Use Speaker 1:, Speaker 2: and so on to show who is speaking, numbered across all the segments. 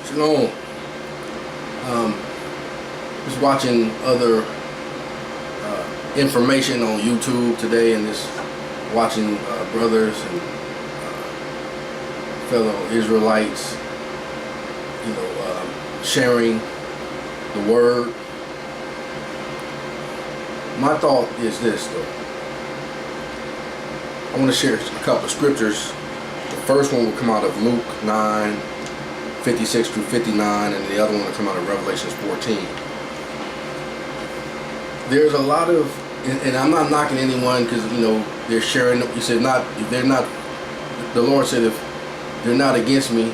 Speaker 1: Shalom. Just watching other information on YouTube today, and just watching brothers and fellow Israelites, sharing the word. My thought is this, though. I want to share a couple of scriptures. The first one will come out of Luke 9:56 through 59, and the other one will come out of Revelation 14. There's a lot of, and I'm not knocking anyone because they're sharing. He said if they're not. The Lord said if they're not against me,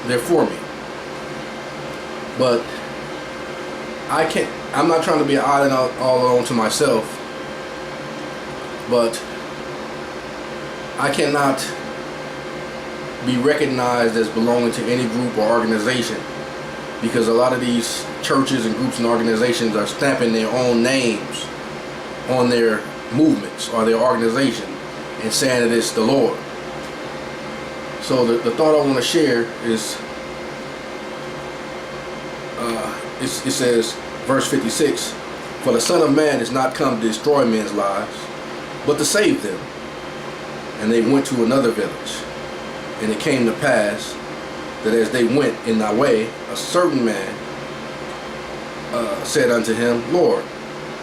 Speaker 1: they're for me. But I can't. I'm not trying to be an island all alone to myself. But I cannot be recognized as belonging to any group or organization, because a lot of these churches and groups and organizations are stamping their own names on their movements or their organization and saying that it's the Lord. So the thought I want to share is, it says, verse 56, "For the Son of Man is not come to destroy men's lives, but to save them. And they went to another village. And it came to pass that as they went in thy way, a certain man said unto him, Lord,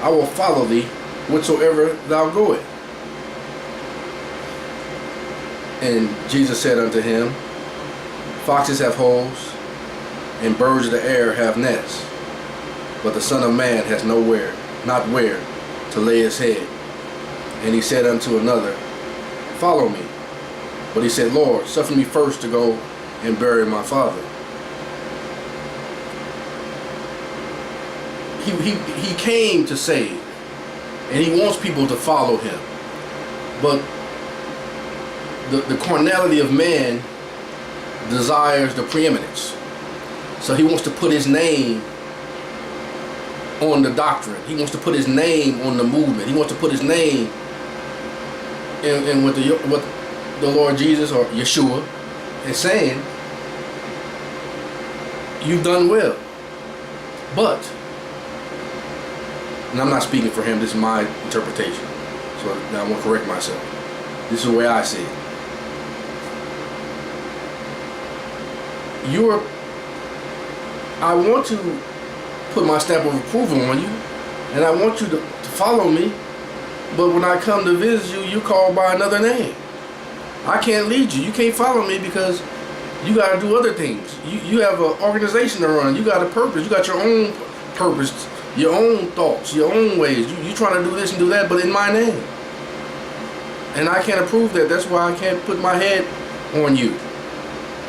Speaker 1: I will follow thee whithersoever thou goest. And Jesus said unto him, Foxes have holes, and birds of the air have nests, but the Son of Man has not where to lay his head. And he said unto another, Follow me. But he said, Lord, suffer me first to go and bury my father. He came to save, and he wants people to follow him. But the carnality of man desires the preeminence. So he wants to put his name on the doctrine. He wants to put his name on the movement. He wants to put his name in what the Lord Jesus or Yeshua is saying. You've done well. But, and I'm not speaking for him, this is my interpretation. So now I'm going to correct myself. This is the way I see it. I want to put my stamp of approval on you, and I want you to follow me, but when I come to visit you, you call by another name. I can't lead you. You can't follow me because you got to do other things. You have an organization to run. You got a purpose. You got your own purpose, your own thoughts, your own ways. You trying to do this and do that, but in my name. And I can't approve that. That's why I can't put my head on you.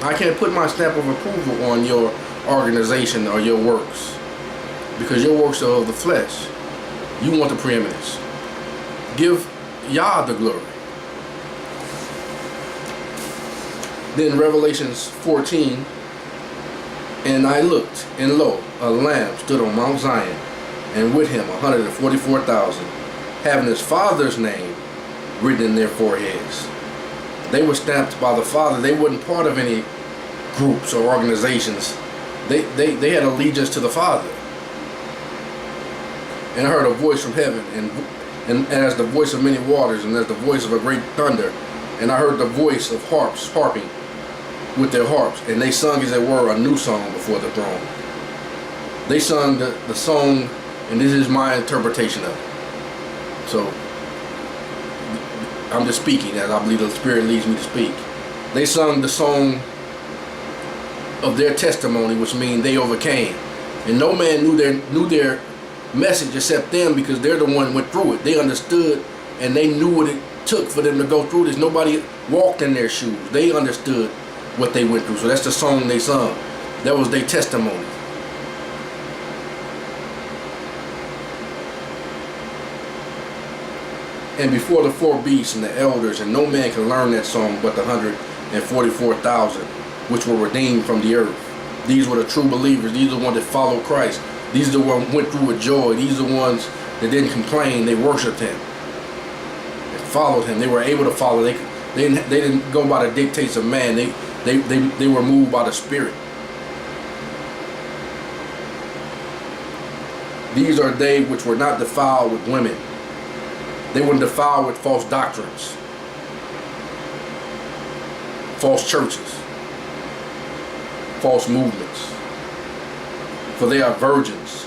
Speaker 1: I can't put my stamp of approval on your organization or your works, because your works are of the flesh. You want the preeminence. Give Yah the glory. Then Revelations 14, and I looked, and lo, a Lamb stood on Mount Zion, and with him 144,000, having his Father's name written in their foreheads. They were stamped by the Father. They weren't part of any groups or organizations. They had allegiance to the Father. And I heard a voice from heaven, and as the voice of many waters, and as the voice of a great thunder. And I heard the voice of harps harping with their harps, and they sung, as it were, a new song before the throne. They sung the song, and this is my interpretation of it. So I'm just speaking as I believe the Spirit leads me to speak. They sung the song of their testimony, which means they overcame, and no man knew their message except them, because they're the one who went through it. They understood, and they knew what it took for them to go through this. Nobody walked in their shoes. They understood what they went through. So that's the song they sung. That was their testimony. And before the four beasts and the elders, and no man can learn that song but the 144,000 which were redeemed from the earth. These were the true believers. These are the ones that followed Christ. These are the ones who went through with joy. These are the ones that didn't complain. They worshiped him. They followed him. They were able to follow. They didn't go by the dictates of man. They were moved by the Spirit. These are they which were not defiled with women. They were defiled with false doctrines, false churches, false movements. For they are virgins.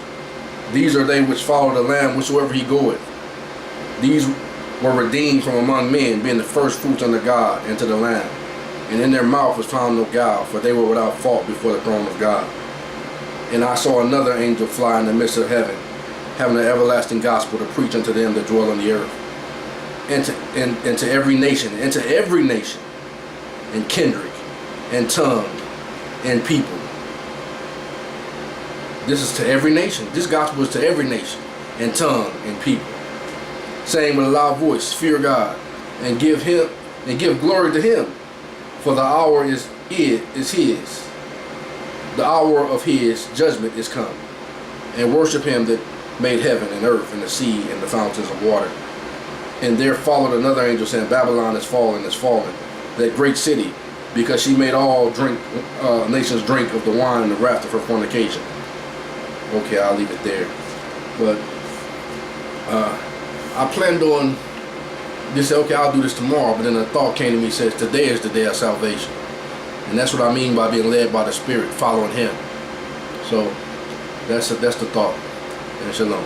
Speaker 1: These are they which follow the Lamb whithersoever he goeth. These were redeemed from among men, being the first fruits unto God and to the Lamb. And in their mouth was found no guile, for they were without fault before the throne of God. And I saw another angel fly in the midst of heaven, having an everlasting gospel to preach unto them that dwell on the earth, and to every nation, and kindred, and tongue, and people. This is to every nation. This gospel is to every nation, and tongue, and people, saying with a loud voice, fear God, and give glory to him, for the hour is his. The hour of his judgment is come. And worship him that made heaven and earth and the sea and the fountains of water. And there followed another angel saying, Babylon is fallen, that great city, because she made all nations drink of the wine and the wrath of her fornication. Okay, I'll leave it there. But I planned on just say, okay, I'll do this tomorrow. But then a thought came to me, says today is the day of salvation. And that's what I mean by being led by the Spirit, following him. So that's the thought. And shalom.